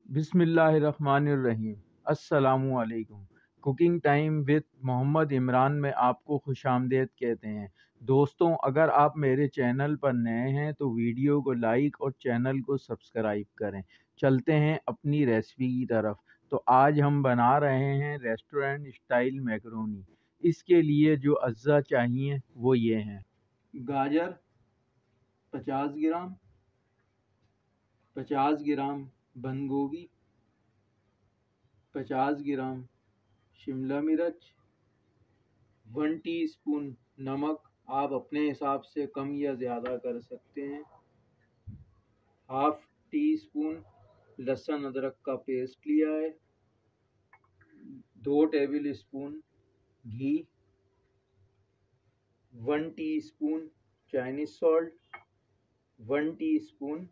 बिस्मिल्लाहिर्रहमानिर्रहीम। अस्सलामुअलैकुम। Cooking time with Mohammed Imran में आपको खुशामदीद कहते हैं। दोस्तों, अगर आप मेरे चैनल पर नए हैं तो वीडियो को लाइक और चैनल को सब्सक्राइब करें। चलते हैं अपनी रेसिपी की तरफ। तो आज हम बना रहे हैं रेस्टोरेंट स्टाइल मैकरोनी। इसके लिए जो अज्जा चाहिए वो ये हैं: गाजर 50 ग्राम, 50 ग्राम बंद गोभी, 50 ग्राम शिमला मिर्च, 1 टीस्पून नमक, आप अपने हिसाब से कम या ज़्यादा कर सकते हैं, हाफ टी स्पून लहसुन अदरक का पेस्ट लिया है, 2 टेबल स्पून घी, 1 टीस्पून चाइनीज सॉल्ट, 1 टीस्पून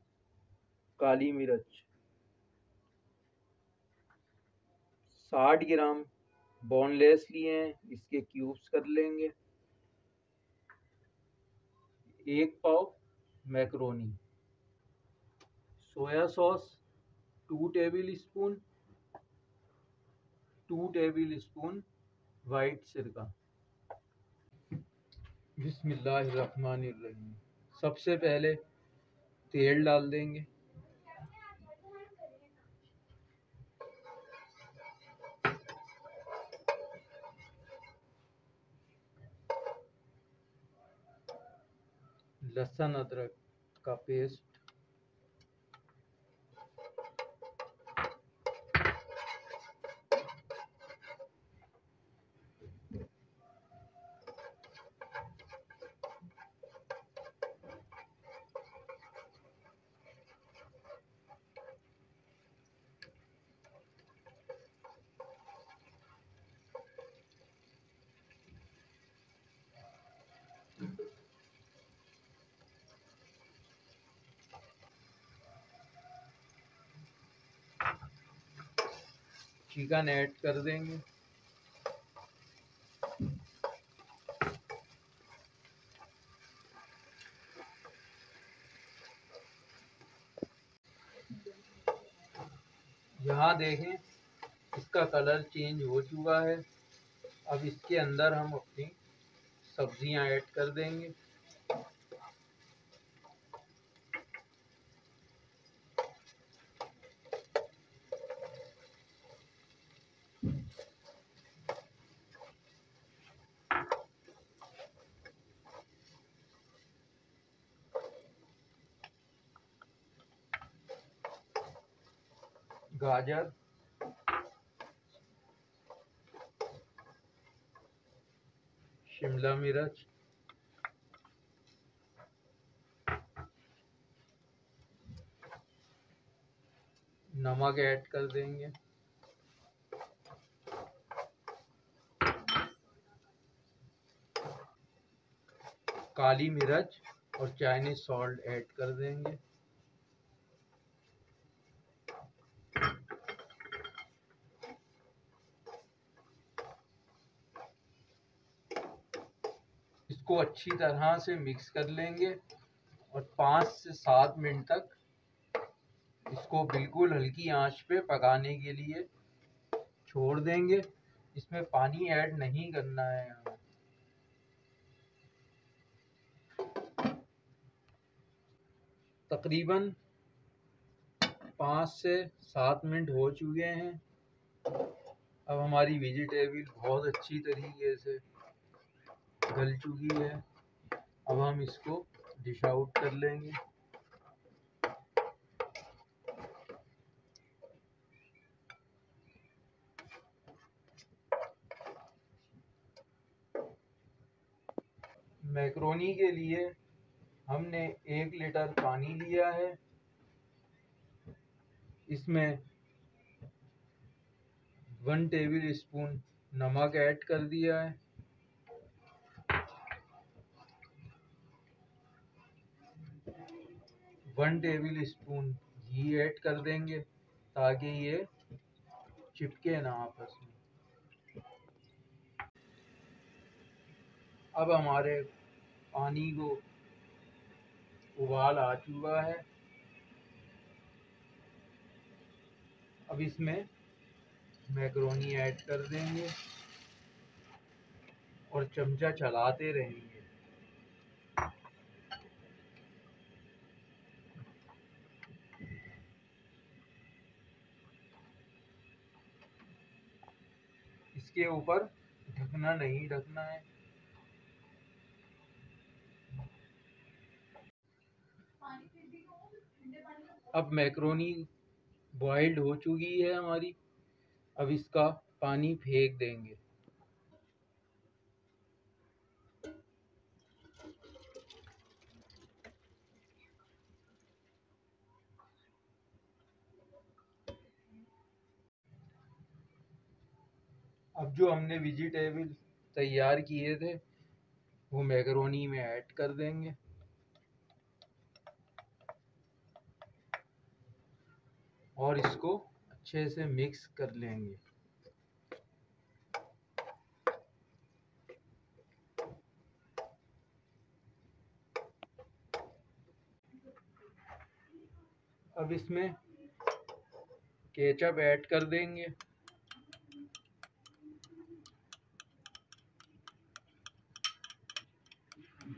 काली मिर्च, 60 ग्राम बोनलेस लिए हैं, इसके क्यूब्स कर लेंगे, 1 पाव macaroni, soya sauce 2 tablespoon, 2 tablespoon white सिरका। बिस्मिल्लाहिर्रहमानिर्रहीम। सबसे पहले तेल डाल देंगे, लहसुन अदरक का पेस्ट, चिकन ऐड कर देंगे, यहाँ देखें इसका कलर चेंज हो चुका है। अब इसके अंदर हम अपनी सब्जियां ऐड कर देंगे। गाजर, शिमला मिर्च, नमक ऐड कर देंगे, काली मिर्च और चाइनीज सॉल्ट ऐड कर देंगे, इसको अच्छी तरह से मिक्स कर लेंगे और 5 से 7 मिनट तक इसको बिल्कुल हल्की आंच पे पकाने के लिए छोड़ देंगे। इसमें पानी ऐड नहीं करना है हमें। तकरीबन 5 से 7 मिनट हो चुके हैं। अब हमारी वेजिटेबल बहुत अच्छी तरीके से गल चुकी है। अब हम इसको डिश आउट कर लेंगे। मैक्रोनी के लिए हमने 1 लीटर पानी लिया है, इसमें 1 टेबल स्पून नमक ऐड कर दिया है, 1 टेबल स्पून घी ऐड कर देंगे ताकि ये चिपके ना आपस में। अब हमारे पानी को उबाल आ चुका है। अब इसमें मैक्रोनी ऐड कर देंगे और चमचा चलाते रहेंगे। इसके ऊपर ढकना नहीं ढकना है। अब मैक्रोनी बॉइल्ड हो चुकी है हमारी। अब इसका पानी फेंक देंगे। अब जो हमने वेजिटेबल तैयार किए थे वो मैक्रोनी में ऐड कर देंगे और इसको अच्छे से मिक्स कर लेंगे। अब इसमें केचप ऐड कर देंगे।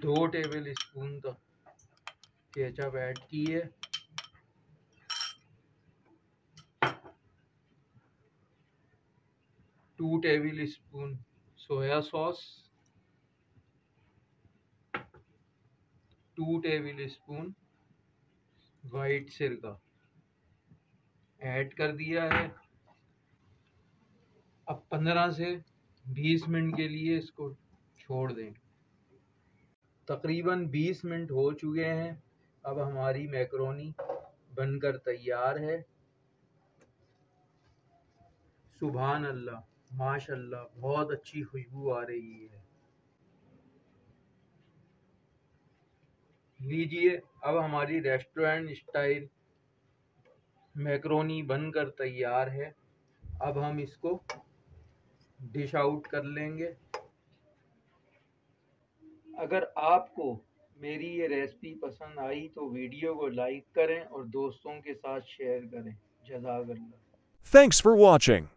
दो टेबल स्पून तक केचप ऐड किए। 2 टेबल स्पून सोया सॉस, 2 टेबल स्पून वाइट सिरका ऐड कर दिया है। अब 15 से 20 मिनट के लिए इसको छोड़ दें। तकरीबन 20 मिनट हो चुके हैं। अब हमारी मैक्रोनी बनकर तैयार है। सुभान अल्लाह, माशाल्लाह, बहुत अच्छी खुशबू आ रही है। लीजिए, अब हमारी रेस्टोरेंट स्टाइल मैक्रोनी बनकर तैयार है। अब हम इसको डिश आउट कर लेंगे। अगर आपको मेरी ये रेसिपी पसंद आई तो वीडियो को लाइक करें और दोस्तों के साथ शेयर करें। जज़ाकल्लाह। Thanks for watching.